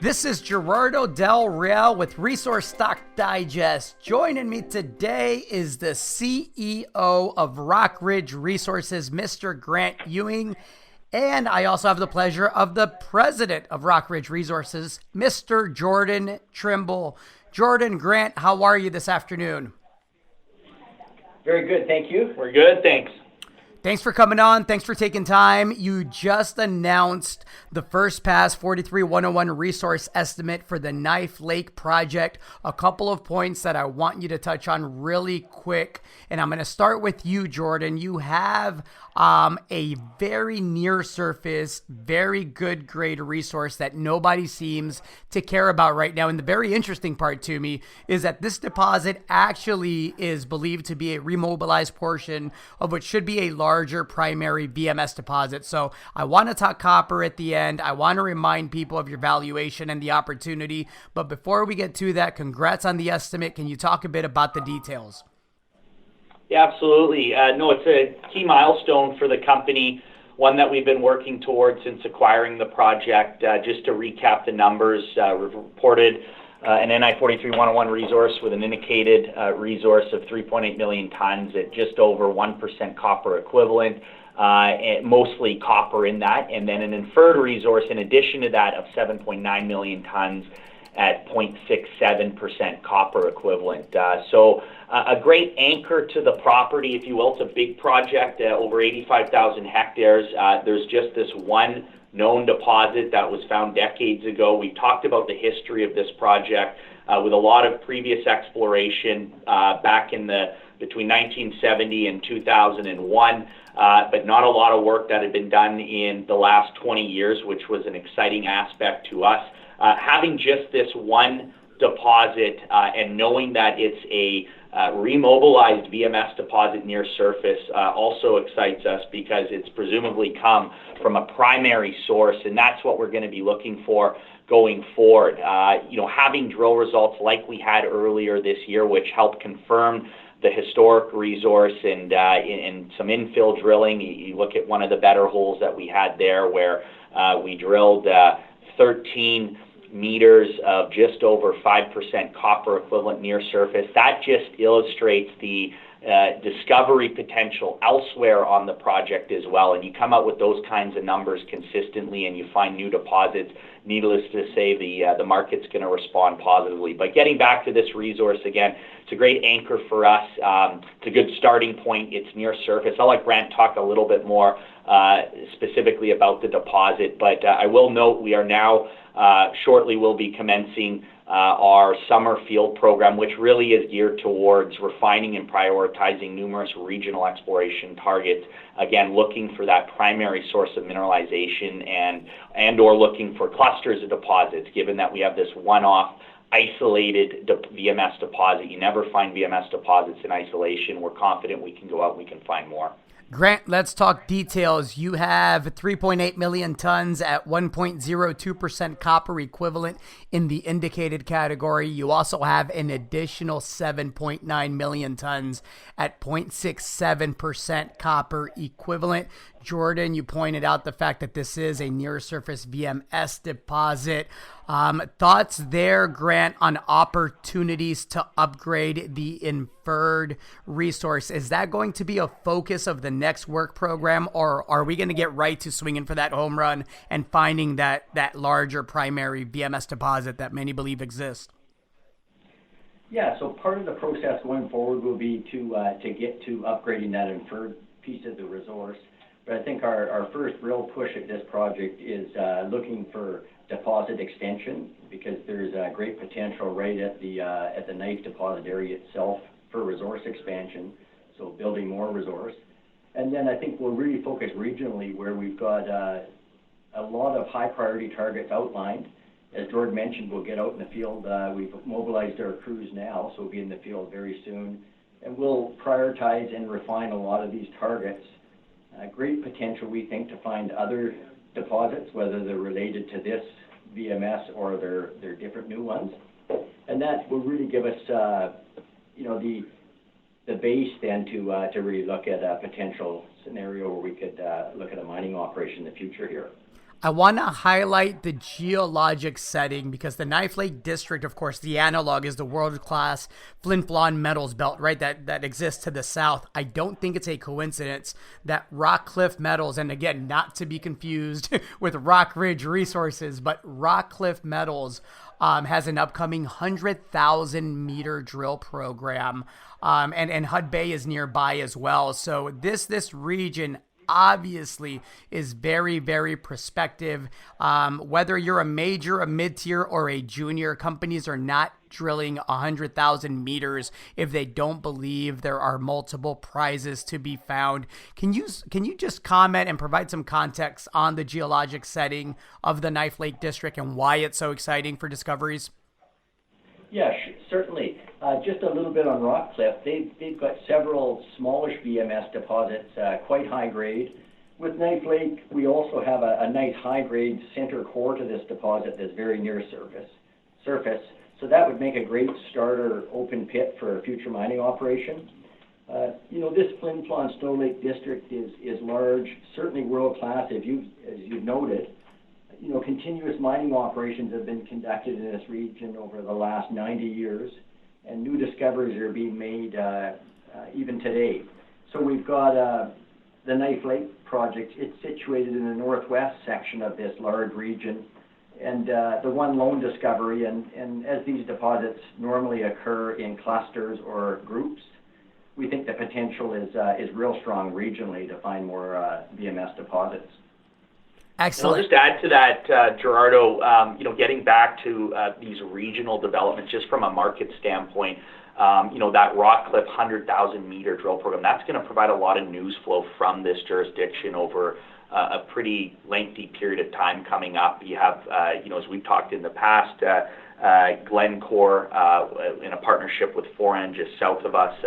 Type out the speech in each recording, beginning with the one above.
This is Gerardo Del Real with Resource Stock Digest. Joining me today is the CEO of Rockridge Resources, Mr. Grant Ewing. And I also have the pleasure of the president of Rockridge Resources, Mr. Jordan Trimble. Jordan, Grant, how are you this afternoon? Very good, thank you. We're good, thanks. Thanks for coming on. Thanks for taking time. You just announced the first pass 43101 resource estimate for the Knife Lake project. A couple of points that I want you to touch on really quick. And I'm going to start with you, Jordan. You have a very near surface, very good grade resource that nobody seems to care about right now. And the very interesting part to me is that this deposit actually is believed to be a remobilized portion of what should be a larger primary VMS deposit. So I want to talk copper at the end. I want to remind people of your valuation and the opportunity. But before we get to that, congrats on the estimate. Can you talk a bit about the details? Yeah, absolutely. No, it's a key milestone for the company, one that we've been working towards since acquiring the project. Just to recap the numbers, we've reported an NI 43-101 resource with an indicated resource of 3.8 million tons at just over 1% copper equivalent, mostly copper in that, and then an inferred resource in addition to that of 7.9 million tons at 0.67% copper equivalent. So a great anchor to the property, if you will. It's a big project, over 85,000 hectares. There's just this one known deposit that was found decades ago. We talked about the history of this project with a lot of previous exploration back in between 1970 and 2001, but not a lot of work that had been done in the last 20 years, which was an exciting aspect to us. Having just this one deposit and knowing that it's a remobilized VMS deposit near surface also excites us because it's presumably come from a primary source, and that's what we're going to be looking for going forward. Having drill results like we had earlier this year, which helped confirm the historic resource and some infill drilling. You look at one of the better holes that we had there where we drilled 13 meters of just over 5% copper equivalent near surface. That just illustrates the discovery potential elsewhere on the project as well. And you come out with those kinds of numbers consistently and you find new deposits, needless to say, the market's going to respond positively. But getting back to this resource again, it's a great anchor for us. It's a good starting point. It's near surface. I'll let Grant talk a little bit more specifically about the deposit, but I will note we are now shortly will be commencing our summer field program, which really is geared towards refining and prioritizing numerous regional exploration targets, again, looking for that primary source of mineralization and or looking for clusters of deposits, given that we have this one-off isolated VMS deposit. You never find VMS deposits in isolation. We're confident we can go out and we can find more. Grant, let's talk details. You have 3.8 million tons at 1.02% copper equivalent in the indicated category. You also have an additional 7.9 million tons at 0.67% copper equivalent. Jordan, you pointed out the fact that this is a near-surface VMS deposit. Thoughts there, Grant, on opportunities to upgrade the inferred resource? Is that going to be a focus of the next work program, or are we going to get right to swinging for that home run and finding that larger primary VMS deposit that many believe exists? Yeah, so part of the process going forward will be to get to upgrading that inferred piece of the resource. But I think our first real push at this project is looking for deposit extension, because there's great potential right at the Knife deposit area itself for resource expansion, so building more resource. And then I think we'll really focus regionally where we've got a lot of high priority targets outlined. As Jordan mentioned, we'll get out in the field. We've mobilized our crews now, so we'll be in the field very soon. And we'll prioritize and refine a lot of these targets. Great potential, we think, to find other deposits, whether they're related to this VMS or they're different new ones. And that will really give us, the base then to really look at a potential scenario where we could look at a mining operation in the future here. I want to highlight the geologic setting because the Knife Lake District, of course, the analog is the world-class Flin Flon metals belt, right? That exists to the south. I don't think it's a coincidence that Rockcliffe Metals, and again, not to be confused with Rockridge Resources, but Rockcliffe Metals has an upcoming 100,000 meter drill program, and Hud Bay is nearby as well. So this region obviously is very, very prospective. Whether you're a major, a mid-tier, or a junior, companies are not drilling 100,000 meters if they don't believe there are multiple prizes to be found. Can you just comment and provide some context on the geologic setting of the Knife Lake District and why it's so exciting for discoveries? Yeah, certainly. Just a little bit on Rockcliffe. They've got several smallish VMS deposits, quite high grade. With Knife Lake, we also have a nice high grade center core to this deposit that's very near surface. So that would make a great starter open pit for a future mining operation. This Flin Flon Snow Lake District is large, certainly world class, as you've noted. Continuous mining operations have been conducted in this region over the last 90 years, and new discoveries are being made even today. So we've got the Knife Lake project. It's situated in the northwest section of this large region, and the one lone discovery, and as these deposits normally occur in clusters or groups, we think the potential is real strong regionally to find more VMS deposits. Excellent. And I'll just add to that, Gerardo, getting back to these regional developments, just from a market standpoint, that Rockcliffe 100,000 meter drill program, that's going to provide a lot of news flow from this jurisdiction over a pretty lengthy period of time coming up. You have, as we've talked in the past, Glencore in a partnership with Foran just south of us,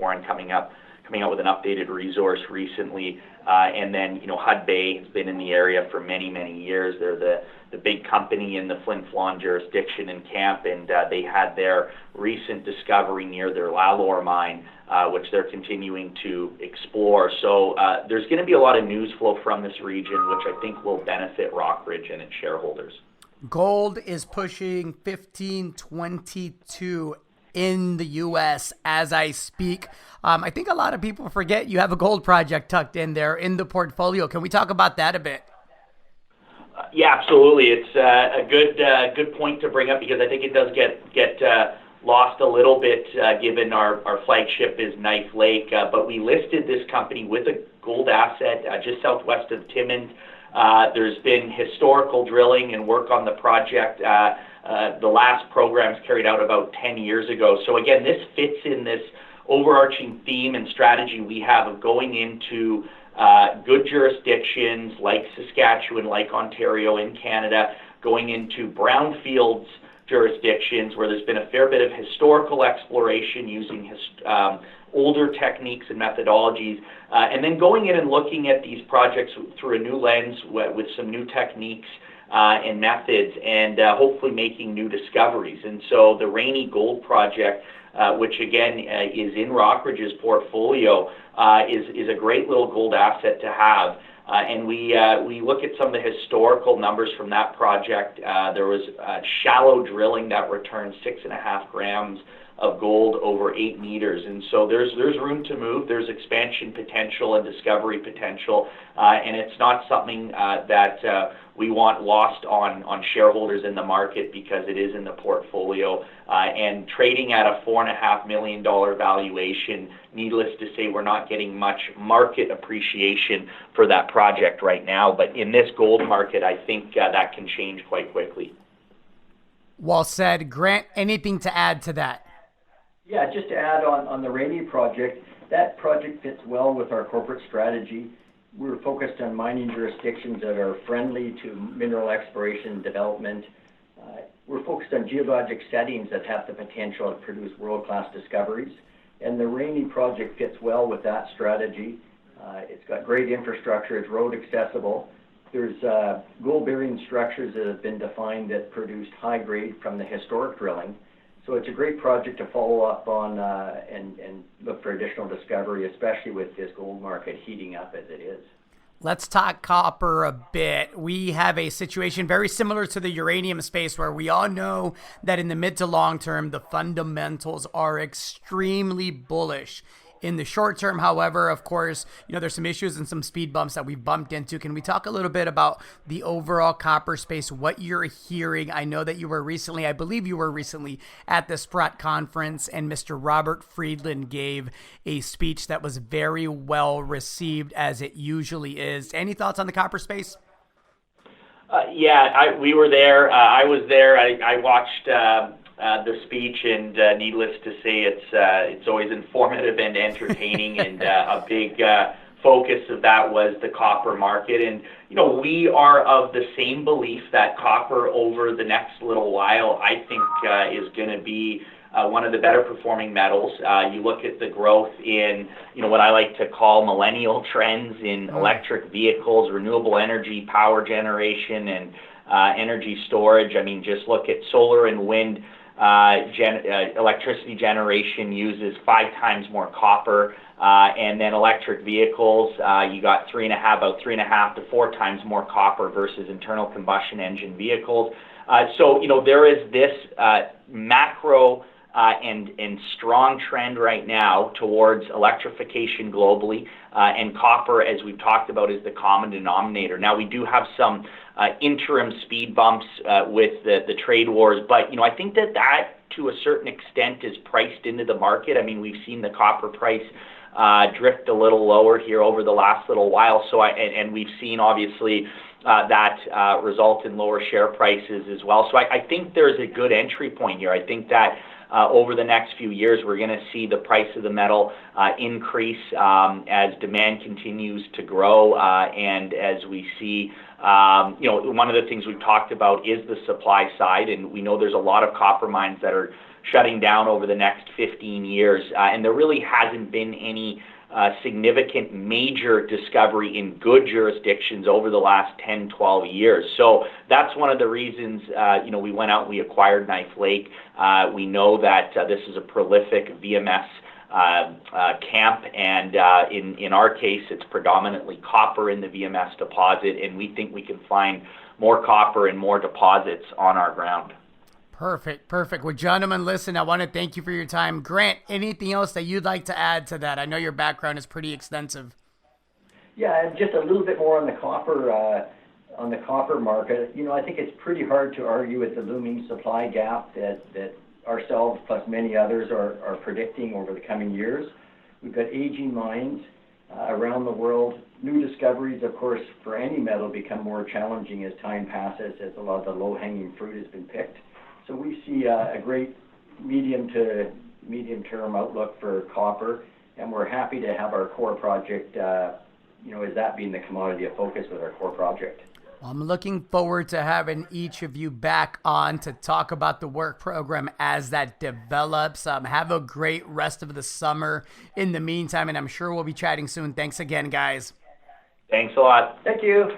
Foran coming out with an updated resource recently. And then, Hud Bay has been in the area for many, many years. They're the big company in the Flin Flon jurisdiction in camp, and they had their recent discovery near their Lalor mine, which they're continuing to explore. So there's going to be a lot of news flow from this region, which I think will benefit Rockridge and its shareholders. Gold is pushing 1522 in the U.S. as I speak. I think a lot of people forget you have a gold project tucked in there in the portfolio. Can we talk about that a bit? Yeah, absolutely. It's a good point to bring up because I think it does get lost a little bit given our flagship is Knife Lake. But we listed this company with a gold asset just southwest of Timmins. There's been historical drilling and work on the project. The last programs carried out about 10 years ago. So again, this fits in this overarching theme and strategy we have of going into good jurisdictions like Saskatchewan, like Ontario in Canada, going into brownfields jurisdictions where there's been a fair bit of historical exploration using older techniques and methodologies, and then going in and looking at these projects through a new lens with some new techniques and methods, and hopefully making new discoveries. And so the Rainy Gold Project, which again is in Rockridge's portfolio, is a great little gold asset to have. And we look at some of the historical numbers from that project. There was shallow drilling that returned 6.5 grams of gold over 8 meters. And so there's room to move. There's expansion potential and discovery potential. And it's not something that we want lost on shareholders in the market because it is in the portfolio. And trading at a $4.5 million valuation, needless to say, we're not getting much market appreciation for that project right now. But in this gold market, I think that can change quite quickly. Well said. Grant, anything to add to that? Yeah, just to add on the Rainy project, that project fits well with our corporate strategy. We're focused on mining jurisdictions that are friendly to mineral exploration and development. We're focused on geologic settings that have the potential to produce world-class discoveries. And the Rainy project fits well with that strategy. It's got great infrastructure. It's road accessible. There's gold-bearing structures that have been defined that produced high grade from the historic drilling. So it's a great project to follow up on and look for additional discovery, especially with this gold market heating up as it is. Let's talk copper a bit. We have a situation very similar to the uranium space where we all know that in the mid to long term, the fundamentals are extremely bullish. In the short term, however, of course, there's some issues and some speed bumps that we've bumped into. Can we talk a little bit about the overall copper space, what you're hearing? I know that I believe you were recently at the Sprott conference, and Mr. Robert Friedland gave a speech that was very well received, as it usually is. Any thoughts on the copper space? We were there. I was there. I watched the speech, and needless to say, it's always informative and entertaining. And a big focus of that was the copper market. And we are of the same belief that copper over the next little while, I think, is going to be one of the better performing metals. You look at the growth in, what I like to call millennial trends in electric vehicles, renewable energy, power generation, and energy storage. I mean, just look at solar and wind. Electricity generation uses 5 times more copper, and then electric vehicles, you got about 3.5 to 4 times more copper versus internal combustion engine vehicles. So there is this macro and strong trend right now towards electrification globally, and copper, as we've talked about, is the common denominator. Now, we do have some interim speed bumps with the trade wars, but I think that to a certain extent is priced into the market. I mean, we've seen the copper price drift a little lower here over the last little while, and we've seen obviously that result in lower share prices as well. So I think there's a good entry point here. I think that over the next few years, we're going to see the price of the metal increase as demand continues to grow, and as we see, one of the things we've talked about is the supply side, and we know there's a lot of copper mines that are shutting down over the next 15 years, and there really hasn't been any significant major discovery in good jurisdictions over the last 10, 12 years. So that's one of the reasons, we went out and we acquired Knife Lake. We know that this is a prolific VMS camp, and in our case, it's predominantly copper in the VMS deposit, and we think we can find more copper and more deposits on our ground. Perfect. Well, gentlemen, listen, I want to thank you for your time. Grant, anything else that you'd like to add to that? I know your background is pretty extensive. Yeah, just a little bit more on the copper market. I think it's pretty hard to argue with the looming supply gap that ourselves plus many others are predicting over the coming years. We've got aging mines around the world. New discoveries, of course, for any metal become more challenging as time passes, as a lot of the low-hanging fruit has been picked. So we see a great medium-term outlook for copper, and we're happy to have our core project, as that being the commodity of focus with our core project. Well, I'm looking forward to having each of you back on to talk about the work program as that develops. Have a great rest of the summer in the meantime, and I'm sure we'll be chatting soon. Thanks again, guys. Thanks a lot. Thank you.